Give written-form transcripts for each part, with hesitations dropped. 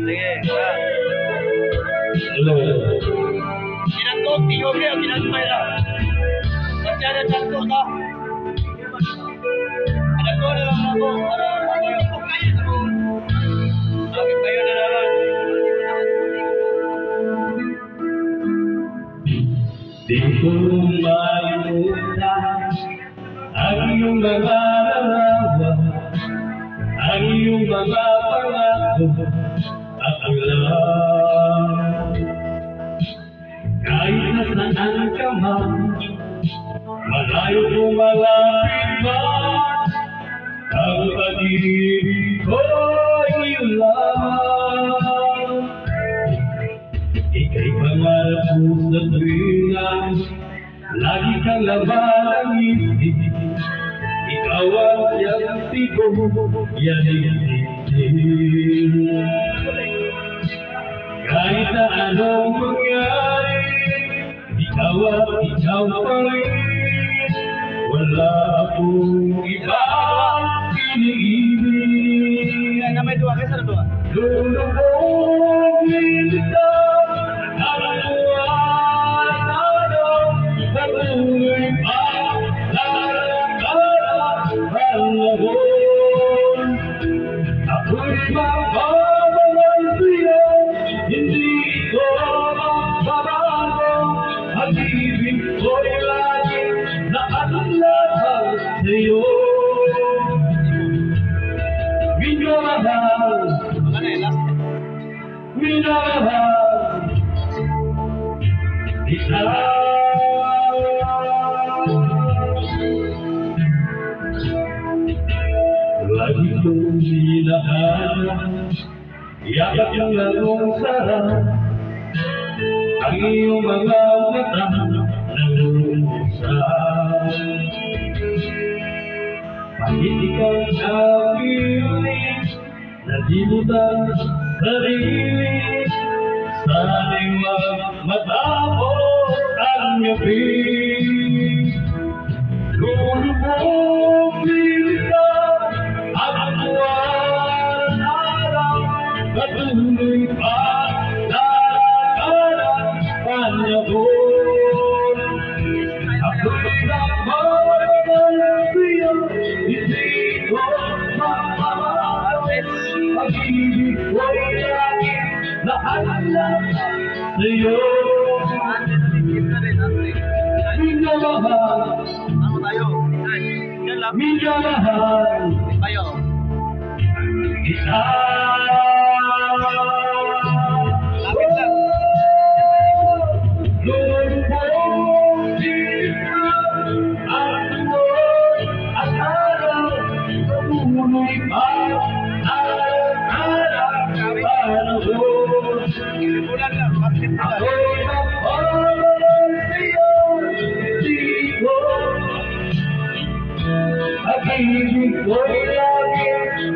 Sige, ha. Hello. Kinantok, tingog niya, kinantok na. Masyada cantok ka. Anak ko na lang ako, para ano yung pagkain ako. Bakit kayo na naman? Di ko malimutan ang iyong mga larawan, ang iyong mga pangako at ang lang. Kahit nasaan ka man, malayo o malapit man, ang pag-ibig ko'y iyong lamang. Ika'y pangarap ko sa tuwinga, lagi kang laman ang isip. Ikaw ang siyang tigo, yan iisip. Kahit na anong mangyari, ikaw at ikaw pa rin. Wala akong ibang iniibig. Na may dua, kaysa na dua? Lulubogin kita, ang buwan araw, patuloy pa, lalang-lalang ang labon. Ako'y magbabalay sa'yo, hindi ito magbabago. Ang ibig ko'y lagi nakatulad sa'yo. Minamahal, Ano eh, last? minamahal kita. Lagi kong hinahanap, yakap ng lalong sarap, ang iyong mga mata nangungusap. Bakit ikaw napiling, nalimutan sarili, sana'y matapos ang gabi. Lulubogin kita, ang buwan araw, patuloy pa, darang-darang ang labon. Ako'y nagmamahal sa'yo, hindi ko mapapagal. Pag-ibig ko'y lagi nakahanap sa'yo. Minamahal, Ano tayo? Yan lang. minamahal Tayo. kita. Lapit lang. Lulubogin kita, ang buwan at araw, patuloy pa, darang-darang ang labon. Bulan lang, basket bulan. Ako'y magmamahal sa'yo, hindi ko. Pag-ibig ko'y lagi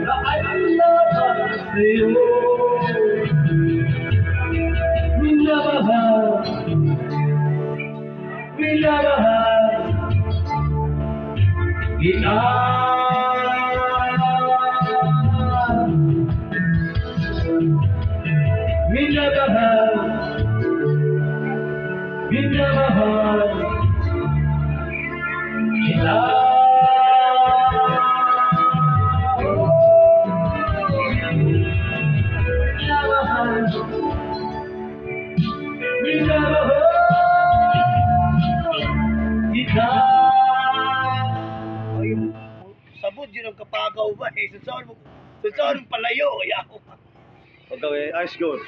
nakalaban sa'yo. Minamahal, minamahal kita. Minamahal, minamahal kita. Minamahal, minamahal kita. O yung sabod yun ang kapagaw ba eh. Sa saan mong palayo. Yaw. Okay, ice gold.